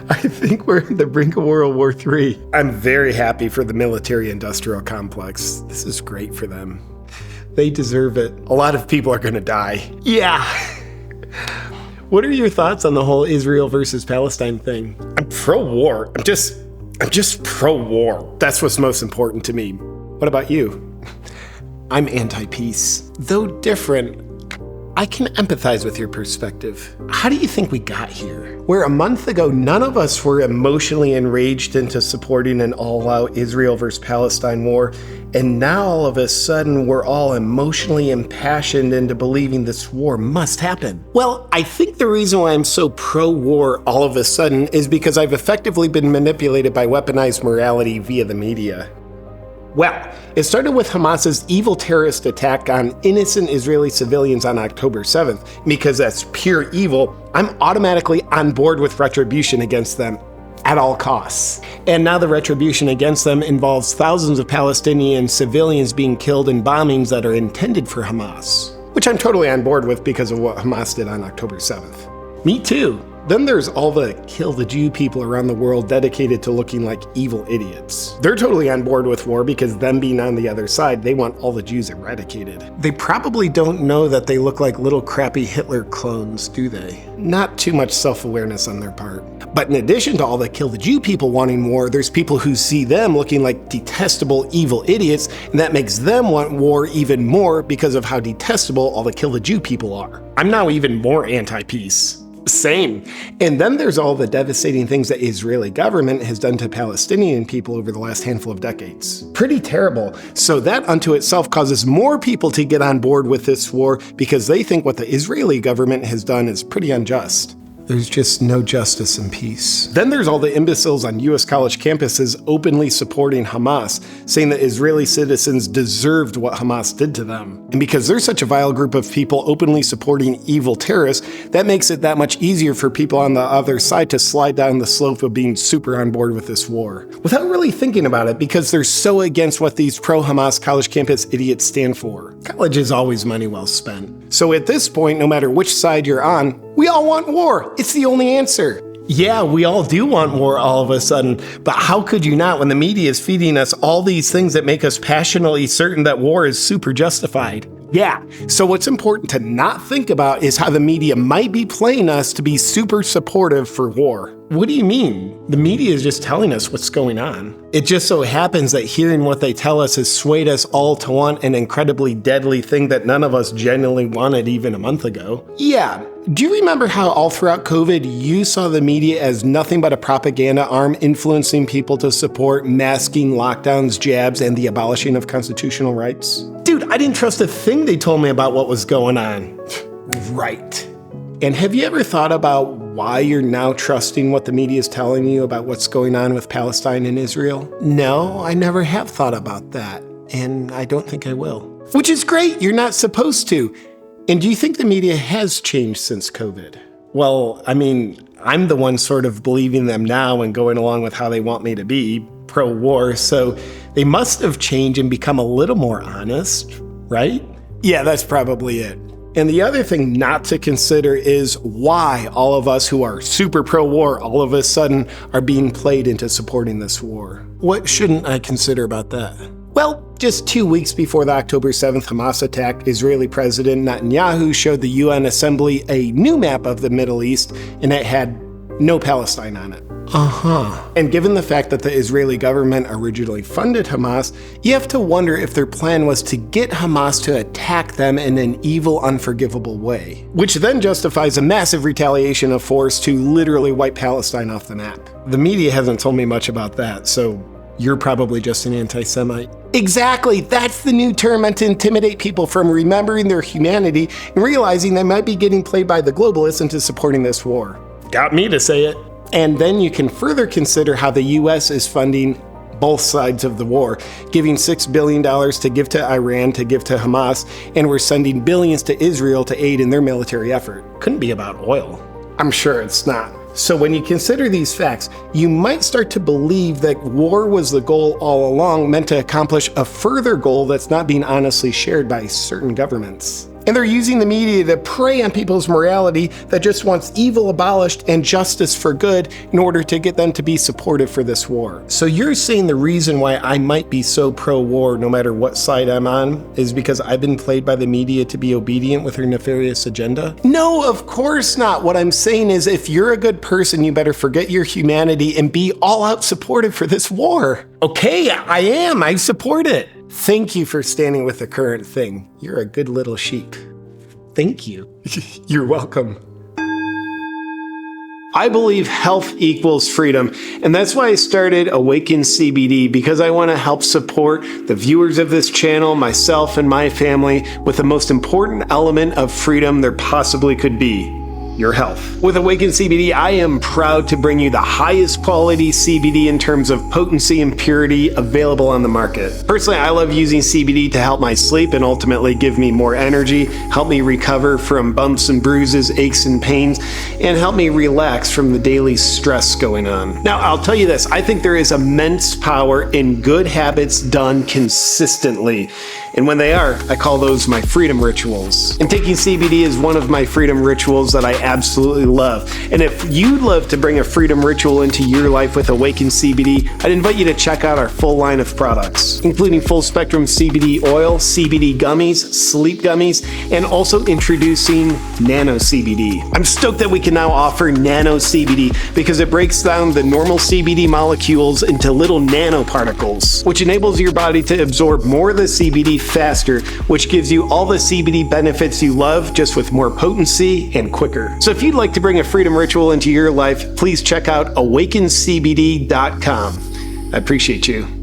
I think we're at the brink of World War III. I'm very happy for the military-industrial complex. This is great for them. They deserve it. A lot of people are going to die. Yeah. What are your thoughts on the whole Israel versus Palestine thing? I'm pro-war. I'm just pro-war. That's what's most important to me. What about you? I'm anti-peace. Though different, I can empathize with your perspective. How do you think we got here? Where a month ago, none of us were emotionally enraged into supporting an all-out Israel versus Palestine war, and now all of a sudden we're all emotionally impassioned into believing this war must happen. Well, I think the reason why I'm so pro-war all of a sudden is because I've effectively been manipulated by weaponized morality via the media. Well, it started with Hamas's evil terrorist attack on innocent Israeli civilians on October 7th. Because that's pure evil, I'm automatically on board with retribution against them at all costs. And now the retribution against them involves thousands of Palestinian civilians being killed in bombings that are intended for Hamas, which I'm totally on board with because of what Hamas did on October 7th. Me too. Then there's all the kill the Jew people around the world dedicated to looking like evil idiots. They're totally on board with war because them being on the other side, they want all the Jews eradicated. They probably don't know that they look like little crappy Hitler clones, do they? Not too much self-awareness on their part. But in addition to all the kill the Jew people wanting war, there's people who see them looking like detestable evil idiots, and that makes them want war even more because of how detestable all the kill the Jew people are. I'm now even more anti-peace. Same. And then there's all the devastating things that Israeli government has done to Palestinian people over the last handful of decades. Pretty terrible. So that unto itself causes more people to get on board with this war because they think what the Israeli government has done is pretty unjust. There's just no justice and peace. Then there's all the imbeciles on US college campuses openly supporting Hamas, saying that Israeli citizens deserved what Hamas did to them. And because there's such a vile group of people openly supporting evil terrorists, that makes it that much easier for people on the other side to slide down the slope of being super on board with this war, without really thinking about it because they're so against what these pro-Hamas college campus idiots stand for. College is always money well spent. So at this point, no matter which side you're on, we all want war. It's the only answer. Yeah, we all do want war all of a sudden, but how could you not when the media is feeding us all these things that make us passionately certain that war is super justified? Yeah, so what's important to not think about is how the media might be playing us to be super supportive for war. What do you mean? The media is just telling us what's going on. It just so happens that hearing what they tell us has swayed us all to want an incredibly deadly thing that none of us genuinely wanted even a month ago. Yeah, do you remember how all throughout COVID you saw the media as nothing but a propaganda arm influencing people to support masking lockdowns, jabs, and the abolishing of constitutional rights? Dude, I didn't trust a thing they told me about what was going on. Right. And have you ever thought about why you're now trusting what the media is telling you about what's going on with Palestine and Israel? No, I never have thought about that, and I don't think I will. Which is great, you're not supposed to. And do you think the media has changed since COVID? Well, I mean, I'm the one sort of believing them now and going along with how they want me to be, pro-war, so they must have changed and become a little more honest, right? Yeah, that's probably it. And the other thing not to consider is why all of us who are super pro-war all of a sudden are being played into supporting this war. What shouldn't I consider about that? Well, just 2 weeks before the October 7th Hamas attack, Israeli President Netanyahu showed the UN Assembly a new map of the Middle East, and it had no Palestine on it. And given the fact that the Israeli government originally funded Hamas, you have to wonder if their plan was to get Hamas to attack them in an evil, unforgivable way, which then justifies a massive retaliation of force to literally wipe Palestine off the map. The media hasn't told me much about that, so you're probably just an anti-Semite. Exactly, that's the new term meant to intimidate people from remembering their humanity and realizing they might be getting played by the globalists into supporting this war. Got me to say it. And then you can further consider how the US is funding both sides of the war, giving $6 billion to give to Iran, to give to Hamas, and we're sending billions to Israel to aid in their military effort. Couldn't be about oil. I'm sure it's not. So when you consider these facts, you might start to believe that war was the goal all along, meant to accomplish a further goal that's not being honestly shared by certain governments. And they're using the media to prey on people's morality that just wants evil abolished and justice for good in order to get them to be supportive for this war. So you're saying the reason why I might be so pro-war no matter what side I'm on is because I've been played by the media to be obedient with her nefarious agenda? No, of course not. What I'm saying is if you're a good person, you better forget your humanity and be all out supportive for this war. Okay, I am. I support it. Thank you for standing with the current thing. You're a good little sheep. Thank you. You're welcome. I believe health equals freedom, and that's why I started Awaken CBD, because I want to help support the viewers of this channel, myself and my family, with the most important element of freedom there possibly could be. Your health. With Awaken CBD, I am proud to bring you the highest quality CBD in terms of potency and purity available on the market. Personally, I love using CBD to help my sleep and ultimately give me more energy, help me recover from bumps and bruises, aches and pains, and help me relax from the daily stress going on. Now, I'll tell you this, I think there is immense power in good habits done consistently. And when they are, I call those my freedom rituals. And taking CBD is one of my freedom rituals that I absolutely love. And if you'd love to bring a freedom ritual into your life with Awaken CBD, I'd invite you to check out our full line of products, including full spectrum CBD oil, CBD gummies, sleep gummies, and also introducing Nano CBD. I'm stoked that we can now offer Nano CBD because it breaks down the normal CBD molecules into little nanoparticles, which enables your body to absorb more of the CBD faster, which gives you all the CBD benefits you love, just with more potency and quicker. So if you'd like to bring a freedom ritual into your life, please check out awakencbd.com. I appreciate you.